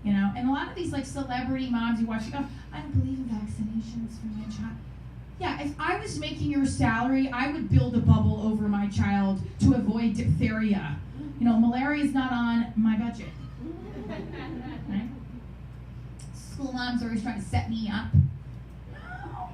You know, and a lot of these like celebrity moms you watch, you go, I don't believe in vaccinations for my child. Yeah, if I was making your salary, I would build a bubble over my child to avoid diphtheria. You know, malaria is not on my budget. Right? School moms are always trying to set me up. No.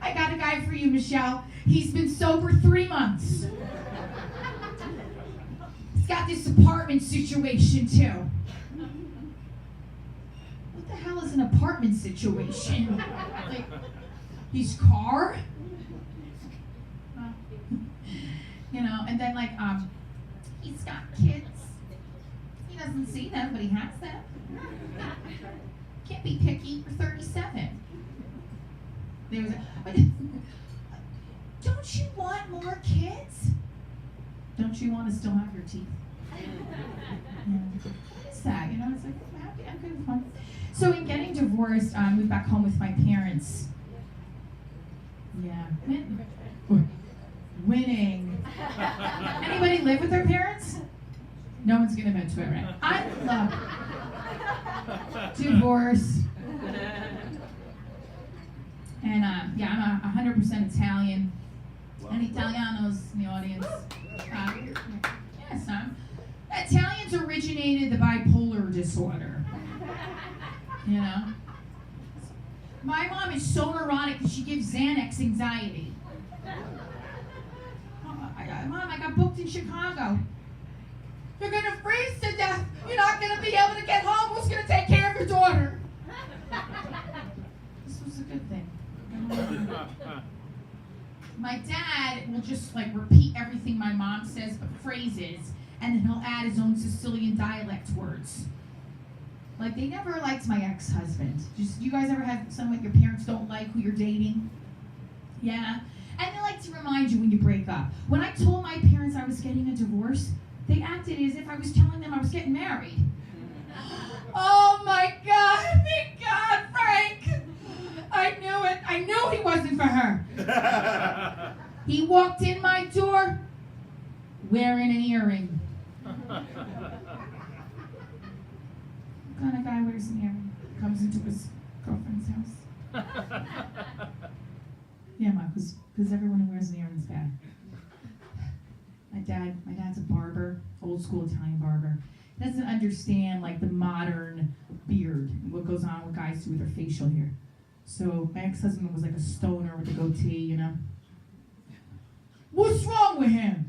I got a guy for you, Michelle. He's been sober 3 months. He's got this apartment situation too. What the hell is an apartment situation? Like, his car? You know, and then like, he's got kids. He doesn't see them, but he has them. Can't be picky for 37. There was don't you want more kids? Don't you want to still have your teeth? Yeah. What is that? You know, it's like, I'm happy, I'm good with fun. So in getting divorced, I moved back home with my parents. Yeah. Winning. Anybody live with their parents? No one's gonna admit to it, right? I love divorce. And yeah, I'm 100% Italian. Any Italianos in the audience? Yes, Italians originated the bipolar disorder. You know? My mom is so neurotic that she gives Xanax anxiety. Mom, I got booked in Chicago. You're gonna freeze to death. You're not gonna be able to get home. Who's gonna take care of your daughter? This was a good thing. My dad will just like repeat everything my mom says, but phrases, and then he'll add his own Sicilian dialect words. Like, they never liked my ex-husband. Just, you guys ever have someone your parents don't like who you're dating? Yeah? And they like to remind you when you break up. When I told my parents I was getting a divorce, they acted as if I was telling them I was getting married. Oh my God, thank God, Frank! I knew it. I knew he wasn't for her. He walked in my door wearing an earring. What kind of guy wears an earring? Comes into his girlfriend's house. Yeah, Mom, because everyone who wears an earring is bad. My dad's a barber, old school Italian barber. He doesn't understand like the modern beard and what goes on with guys do with their facial hair. So my ex-husband was like a stoner with a goatee, you know. What's wrong with him?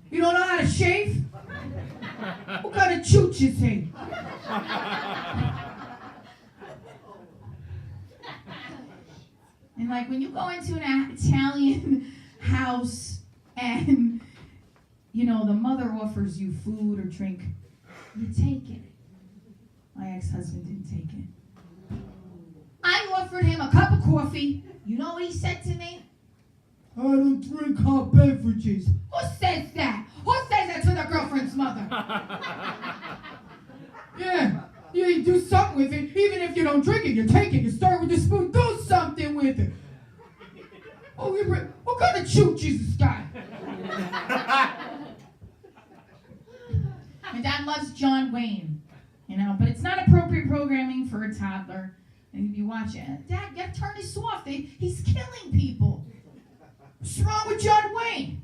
You don't know how to shave? What kind of chooch is he? And like when you go into an Italian house and, you know, the mother offers you food or drink, you take it. My ex-husband didn't take it. I offered him a cup of coffee. You know what he said to me? I don't drink hot beverages. Who says that? Who says that to their girlfriend's mother? Yeah, you do something with it. Even if you don't drink it, you take it. You start with the spoon. Do something with it. Oh, what kind of chooch is this guy? My dad loves John Wayne, you know, but it's not appropriate programming for a toddler. And if you watch it, Dad, you gotta turn this off. He's killing people. What's wrong with John Wayne?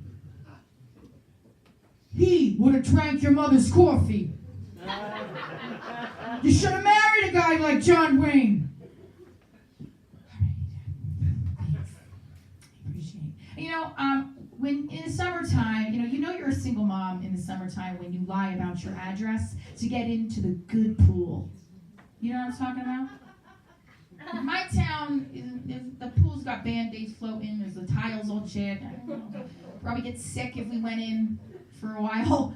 He would have drank your mother's coffee. You should have married a guy like John Wayne. Appreciate it. You know, when in the summertime, you know you're a single mom in the summertime when you lie about your address to get into the good pool. You know what I'm talking about? In my town, the pool's got Band-Aids floating, there's the tiles all chipped. Probably get sick if we went in for a while.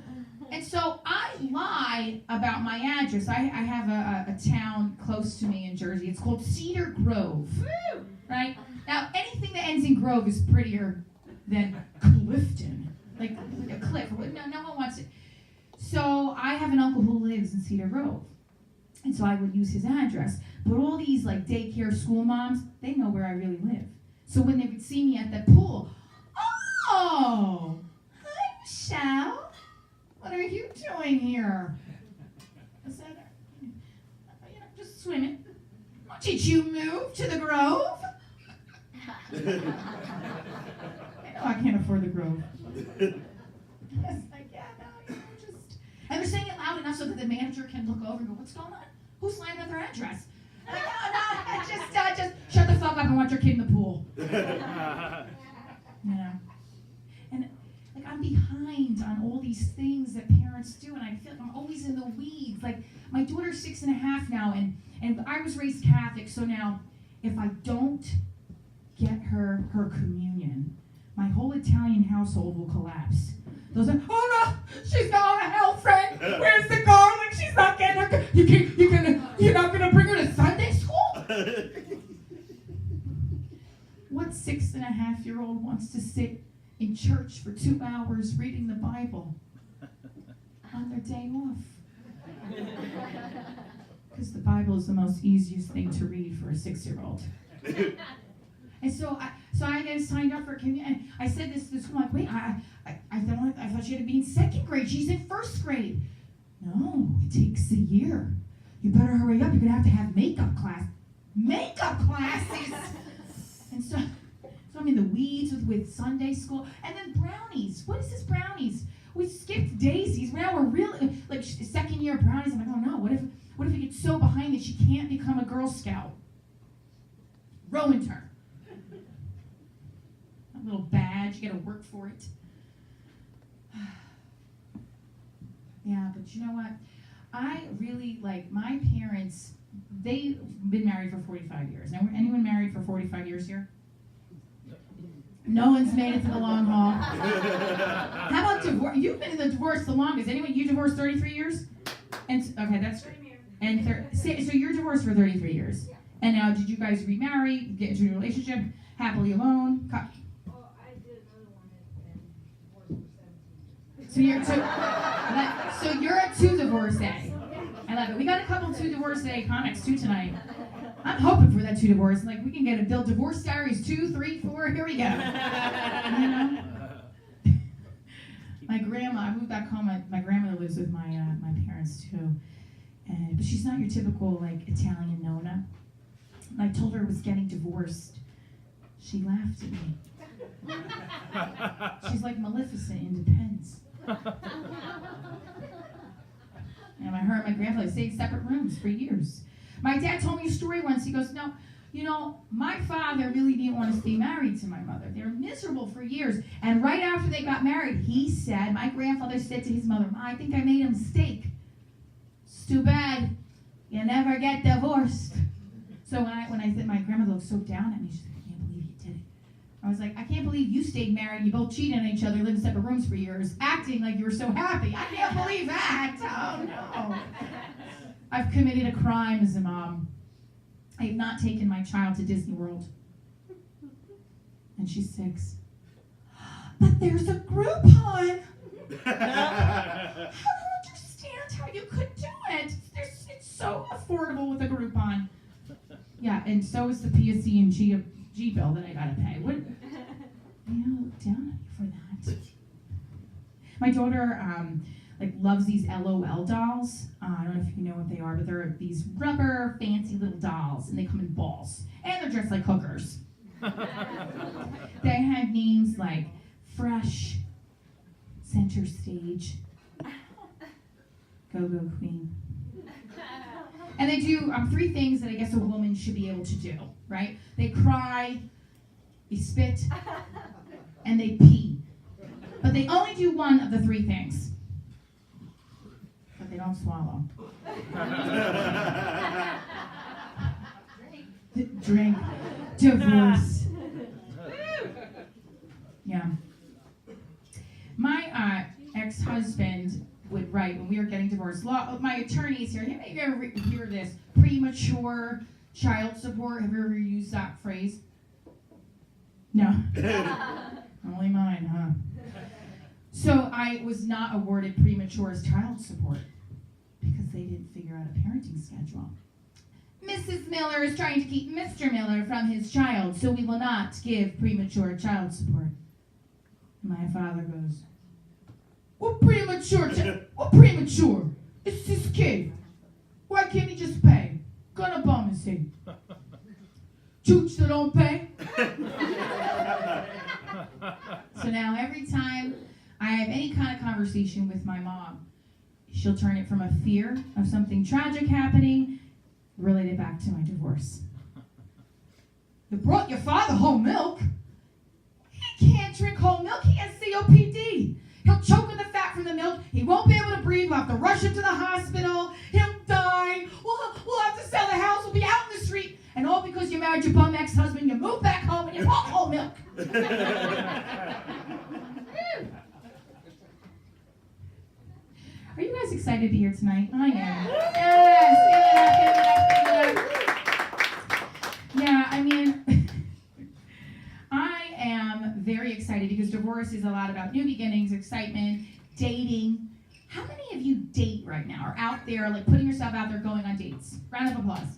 And so I lie about my address. I have a town close to me in Jersey. It's called Cedar Grove. Right? Now, anything that ends in Grove is prettier than Clifton. Like a cliff. No one wants it. So I have an uncle who lives in Cedar Grove. And so I would use his address. But all these like daycare school moms, they know where I really live. So when they would see me at the pool, oh, hi Michelle. What are you doing here? I said, swimming. Did you move to the Grove? I can't afford the Grove. I was like, yeah, no, just... And they're saying it loud enough so that the manager can look over and go, what's going on? Who's lying about their address? I'm like, no, just shut the fuck up and watch your kid in the pool. And like I'm behind on all these things that parents do, and I feel like I'm always in the weeds. Like my daughter's 6.5 now, and I was raised Catholic, so now if I don't get her communion, my whole Italian household will collapse. They'll say, oh no, she's going to hell, friend. Where's the garlic? She's not getting her. You're not gonna bring her to Sunday school? What 6.5-year-old wants to sit in church for 2 hours reading the Bible on their day off? Because the Bible is the most easiest thing to read for a 6-year-old. And so I get signed up for communion. And I said this school, like, wait, I thought she had to be in 2nd grade. She's in 1st grade. No, it takes a year. You better hurry up. You're gonna have to have makeup classes. And so I'm in the weeds with Sunday school. And then brownies. What is this brownies? We skipped daisies. Now we're really like 2nd year brownies. I'm like, oh no, what if it gets so behind that she can't become a Girl Scout? Ruined her. A little badge, you gotta work for it. Yeah, but you know what? I really, like, my parents, they've been married for 45 years. Now, anyone married for 45 years here? No one's made it to the long haul. How about divorce? You've been in the divorce the longest. Anyone, you divorced 33 years? And okay, that's great. And so you're divorced for 33 years. Yeah. And now, did you guys remarry, get into a relationship, happily alone? Well, I did another one and divorced for 17 years. So you're a 2 divorcee. I love it. We got a couple 2 divorcee comics too tonight. I'm hoping for that 2 divorce. Like we can get a bill. Divorce Diaries 2, 3, 4. Here we go. You know. My grandma. I moved back home. My grandmother lives with my parents too, but she's not your typical like Italian nonna. And I told her I was getting divorced. She laughed at me. She's like Maleficent in Depends. And her and my grandfather stayed in separate rooms for years. My dad told me a story once. He goes, no, you know, my father really didn't want to stay married to my mother. They were miserable for years. And right after they got married, he said, my grandfather said to his mother, I think I made a mistake. It's too bad. You never get divorced. So when I said, my grandmother looked so down at me, she said, I can't believe you did it. I was like, I can't believe you stayed married. You both cheated on each other, lived in separate rooms for years, acting like you were so happy. I can't believe that. Oh, no. I've committed a crime as a mom. I have not taken my child to Disney World. And she's 6. But there's a Groupon. I don't understand how you could do it. It's so affordable with a Groupon. Yeah, and so is the PSC and G bill that I gotta pay. What? Look down on me for that. My daughter loves these LOL dolls. I don't know if you know what they are, but they're these rubber fancy little dolls, and they come in balls, and they're dressed like hookers. They have names like Fresh, Center Stage, Go-Go Queen. And they do 3 things that I guess a woman should be able to do, right? They cry, they spit, and they pee. But they only do one of the 3 things. But they don't swallow. Drink. Divorce. Yeah. My ex-husband would write when we were getting divorced. My attorney's here. Have you ever hear this? Premature child support. Have you ever used that phrase? No. Only mine, huh? So I was not awarded premature child support because they didn't figure out a parenting schedule. Mrs. Miller is trying to keep Mr. Miller from his child, so we will not give premature child support. My father goes, What premature? What premature? It's his kid. Why can't he just pay? Gonna divorcing. Chooch that don't pay. So now every time I have any kind of conversation with my mom, she'll turn it from a fear of something tragic happening, relate it back to my divorce. You brought your father whole milk. He can't drink whole milk. He has COPD. He'll choke on the fat from the milk. He won't be able to breathe. We'll have to rush him to the hospital. He'll die. We'll have to sell the house. We'll be out in the street. And all because you married your bum ex-husband, you moved back home, and you bought whole milk. Are you guys excited to be here tonight? I am. Yes. Yeah, I mean, I am very excited because divorce is a lot about new beginnings, excitement, dating. How many of you date right now, or out there, like putting yourself out there, going on dates? Round of applause.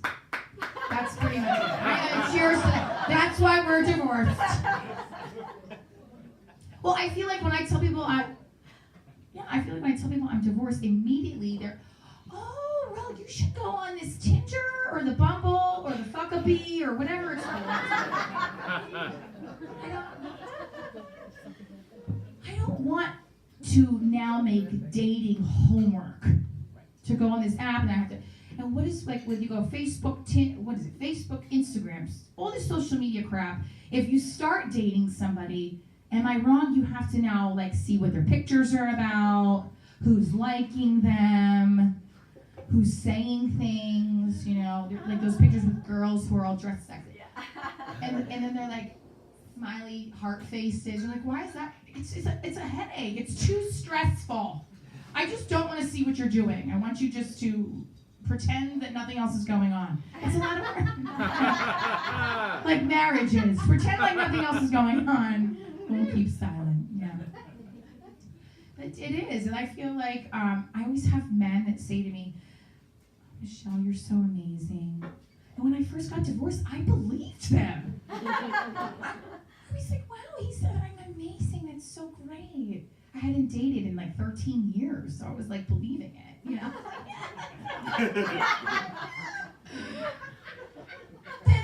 That's pretty much it. Cheers to that. That's why we're divorced. Well, I feel like when I tell people I'm divorced, immediately they're, oh, well, you should go on this Tinder or the Bumble or the Fuckabee or whatever it's called. I don't want to now make dating homework. To go on this app and I have to, and what is, like, when you go Facebook, Facebook, Instagram, all this social media crap, if you start dating somebody, am I wrong? You have to now, like, see what their pictures are about, who's liking them, who's saying things, you know, like those pictures with girls who are all dressed sexy. And then they're like smiley heart faces. You're like, why is that? It's a headache. It's too stressful. I just don't want to see what you're doing. I want you just to pretend that nothing else is going on. It's a lot of work. Like marriages. Pretend like nothing else is going on. We'll keep silent. Yeah. But it is. And I feel like I always have men that say to me, Michelle, you're so amazing. And when I first got divorced, I believed them. I was like, wow, he said I'm amazing. That's so great. I hadn't dated in like 13 years, so I was like believing it, you know? Then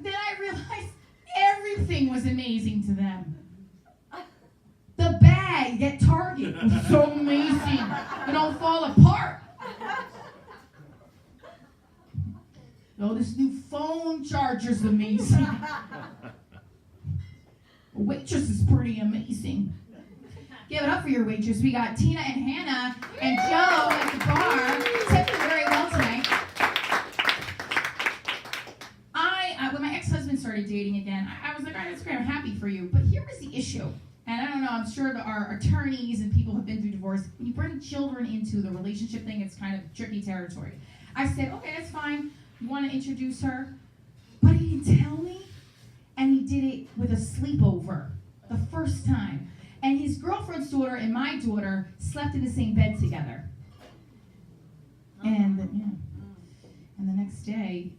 I realized everything was amazing to them. The bag at Target was so amazing. It don't fall apart. Oh, this new phone charger's amazing. Waitress is pretty amazing. Give it up for your waitress. We got Tina and Hannah and Joe at the bar. Tipping very well tonight. When my ex-husband started dating again, I was like, all right, that's great. I'm happy for you. But here was the issue. And I don't know, I'm sure that our attorneys and people who have been through divorce, when you bring children into the relationship thing, it's kind of tricky territory. I said, okay, that's fine. You want to introduce her? But he didn't tell me. And he did it with a sleepover the first time. And his girlfriend's daughter and my daughter slept in the same bed together. And the next day,